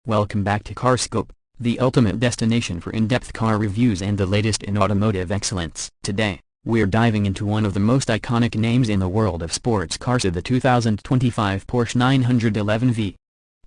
Welcome back to CarScope, the ultimate destination for in-depth car reviews and the latest in automotive excellence. Today, we're diving into one of the most iconic names in the world of sports cars, the 2025 Porsche 911V.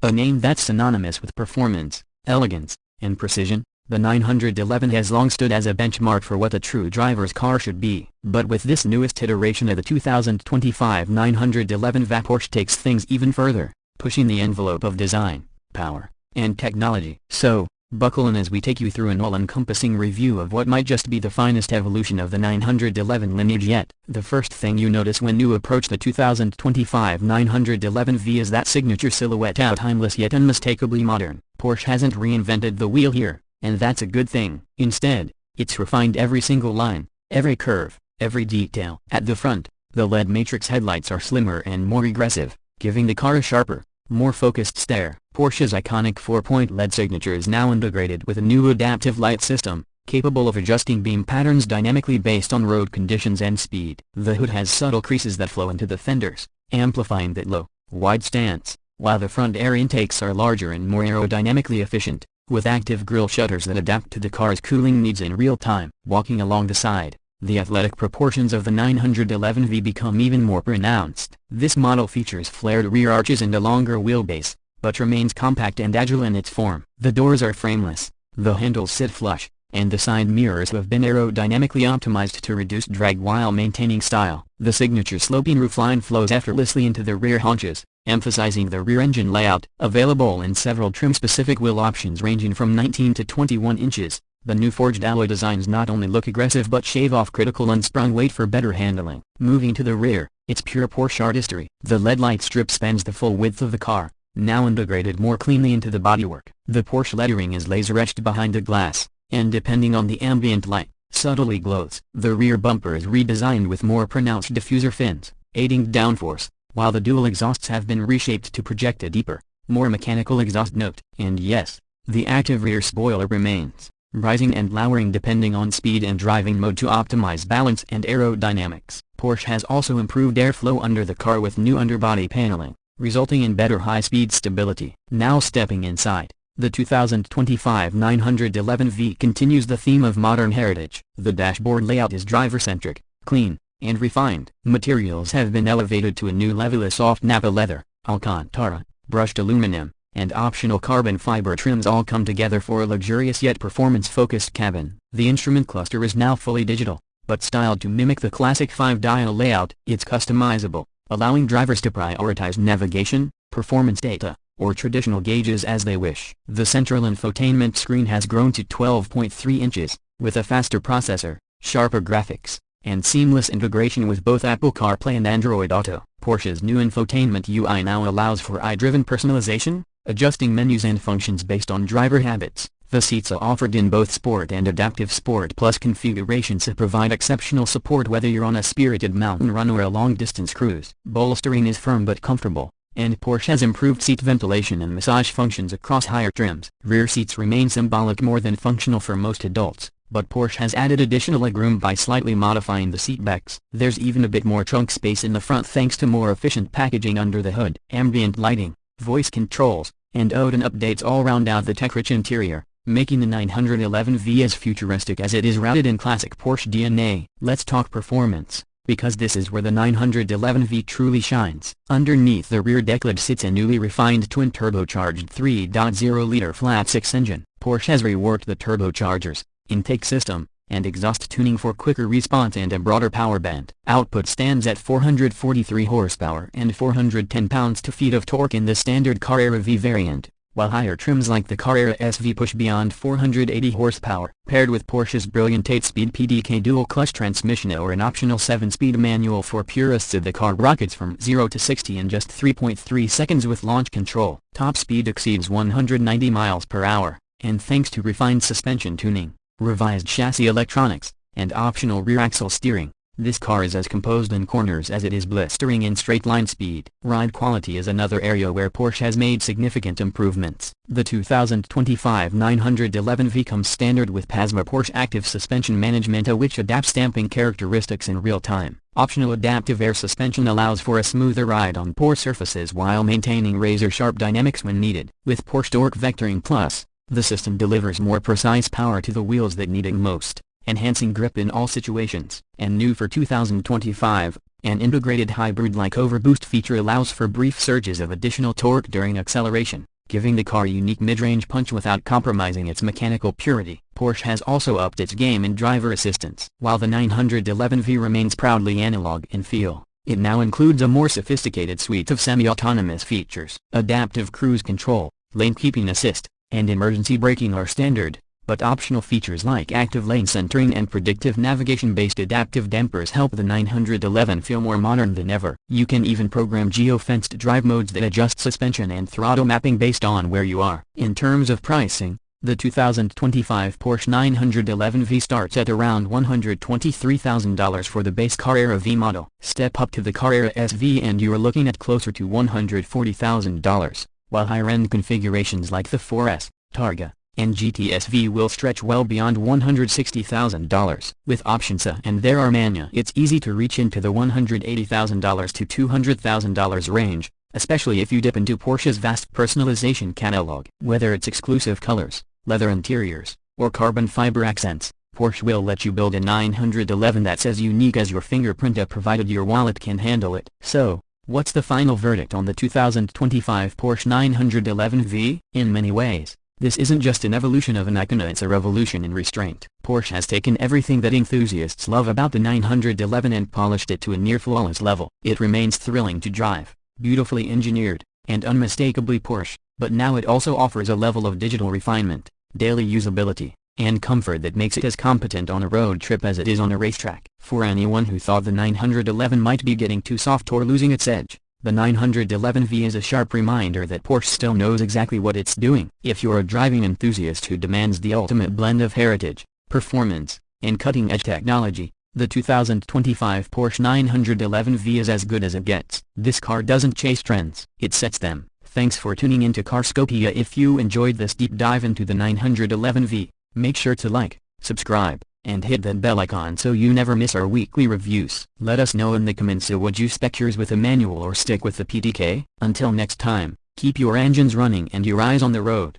A name that's synonymous with performance, elegance, and precision, the 911 has long stood as a benchmark for what a true driver's car should be. But with this newest iteration of the 2025 911V, Porsche takes things even further, pushing the envelope of design, power, and technology. So, buckle in as we take you through an all-encompassing review of what might just be the finest evolution of the 911 lineage yet. The first thing you notice when you approach the 2025 911V is that signature silhouette, timeless yet unmistakably modern. Porsche hasn't reinvented the wheel here, and that's a good thing. Instead, it's refined every single line, every curve, every detail. At the front, the LED matrix headlights are slimmer and more aggressive, giving the car a sharper, more focused stare. Porsche's iconic 4-point LED signature is now integrated with a new adaptive light system, capable of adjusting beam patterns dynamically based on road conditions and speed. The hood has subtle creases that flow into the fenders, amplifying that low, wide stance, while the front air intakes are larger and more aerodynamically efficient, with active grille shutters that adapt to the car's cooling needs in real time. Walking along the side, the athletic proportions of the 911V become even more pronounced. This model features flared rear arches and a longer wheelbase, but remains compact and agile in its form. The doors are frameless, the handles sit flush, and the side mirrors have been aerodynamically optimized to reduce drag while maintaining style. The signature sloping roofline flows effortlessly into the rear haunches, emphasizing the rear engine layout. Available in several trim-specific wheel options ranging from 19 to 21 inches, the new forged alloy designs not only look aggressive but shave off critical unsprung weight for better handling. Moving to the rear, it's pure Porsche artistry. The LED light strip spans the full width of the car, now integrated more cleanly into the bodywork. The Porsche lettering is laser-etched behind the glass, and depending on the ambient light, subtly glows. The rear bumper is redesigned with more pronounced diffuser fins, aiding downforce, while the dual exhausts have been reshaped to project a deeper, more mechanical exhaust note. And yes, the active rear spoiler remains, rising and lowering depending on speed and driving mode to optimize balance and aerodynamics. Porsche has also improved airflow under the car with new underbody paneling, resulting in better high-speed stability. Now stepping inside, the 2025 911V continues the theme of modern heritage. The dashboard layout is driver-centric, clean, and refined. Materials have been elevated to a new level as soft Nappa leather, Alcantara, brushed aluminum, and optional carbon fiber trims all come together for a luxurious yet performance-focused cabin. The instrument cluster is now fully digital, but styled to mimic the classic 5-dial layout. It's customizable, allowing drivers to prioritize navigation, performance data, or traditional gauges as they wish. The central infotainment screen has grown to 12.3 inches, with a faster processor, sharper graphics, and seamless integration with both Apple CarPlay and Android Auto. Porsche's new infotainment UI now allows for eye-driven personalization, adjusting menus and functions based on driver habits. The seats are offered in both Sport and Adaptive Sport Plus configurations to provide exceptional support whether you're on a spirited mountain run or a long-distance cruise. Bolstering is firm but comfortable, and Porsche has improved seat ventilation and massage functions across higher trims. Rear seats remain symbolic more than functional for most adults, but Porsche has added additional legroom by slightly modifying the seat backs. There's even a bit more trunk space in the front thanks to more efficient packaging under the hood. Ambient lighting, voice controls, and OTA updates all round out the tech-rich interior, making the 911V as futuristic as it is rooted in classic Porsche DNA. Let's talk performance, because this is where the 911V truly shines. Underneath the rear deck lid sits a newly refined twin-turbocharged 3.0-liter flat-six engine. Porsche has reworked the turbochargers, intake system, and exhaust tuning for quicker response and a broader power band. Output stands at 443 horsepower and 410 pounds-feet of torque in the standard Carrera V variant, while higher trims like the Carrera SV push beyond 480 horsepower. Paired with Porsche's brilliant 8-speed PDK dual-clutch transmission or an optional 7-speed manual for purists, the car rockets from 0 to 60 in just 3.3 seconds with launch control. Top speed exceeds 190 miles per hour, and thanks to refined suspension tuning, revised chassis electronics, and optional rear axle steering, This car is as composed in corners as it is blistering in straight line speed. Ride quality is another area where Porsche has made significant improvements. The 2025 911V comes standard with PASMA Porsche Active Suspension Management, which adapts damping characteristics in real time. Optional adaptive air suspension allows for a smoother ride on poor surfaces while maintaining razor-sharp dynamics when needed. With Porsche Torque Vectoring Plus, the system delivers more precise power to the wheels that need it most, enhancing grip in all situations. And new for 2025, an integrated hybrid-like overboost feature allows for brief surges of additional torque during acceleration, giving the car unique mid-range punch without compromising its mechanical purity. Porsche has also upped its game in driver assistance. While the 911V remains proudly analog in feel, it now includes a more sophisticated suite of semi-autonomous features. Adaptive cruise control, lane keeping assist, and emergency braking are standard, but optional features like active lane centering and predictive navigation-based adaptive dampers help the 911 feel more modern than ever. You can even program geo-fenced drive modes that adjust suspension and throttle mapping based on where you are. In terms of pricing, the 2025 Porsche 911V starts at around $123,000 for the base Carrera V model. Step up to the Carrera SV and you're looking at closer to $140,000, while higher-end configurations like the 4S, Targa, and GTSV will stretch well beyond $160,000. With options and there are many, it's easy to reach into the $180,000 to $200,000 range, especially if you dip into Porsche's vast personalization catalog. Whether it's exclusive colors, leather interiors, or carbon fiber accents, Porsche will let you build a 911 that's as unique as your fingerprint, provided your wallet can handle it. So, what's the final verdict on the 2025 Porsche 911V? In many ways, this isn't just an evolution of an icon, it's a revolution in restraint. Porsche has taken everything that enthusiasts love about the 911 and polished it to a near-flawless level. It remains thrilling to drive, beautifully engineered, and unmistakably Porsche, but now it also offers a level of digital refinement, daily usability, and comfort that makes it as competent on a road trip as it is on a racetrack. For anyone who thought the 911 might be getting too soft or losing its edge, the 911V is a sharp reminder that Porsche still knows exactly what it's doing. If you're a driving enthusiast who demands the ultimate blend of heritage, performance, and cutting-edge technology, the 2025 Porsche 911V is as good as it gets. This car doesn't chase trends, it sets them. Thanks for tuning into Carscopia. If you enjoyed this deep dive into the 911V, make sure to like, subscribe, and hit that bell icon so you never miss our weekly reviews. Let us know in the comments, would you spec yours with a manual or stick with the PDK? Until next time, keep your engines running and your eyes on the road.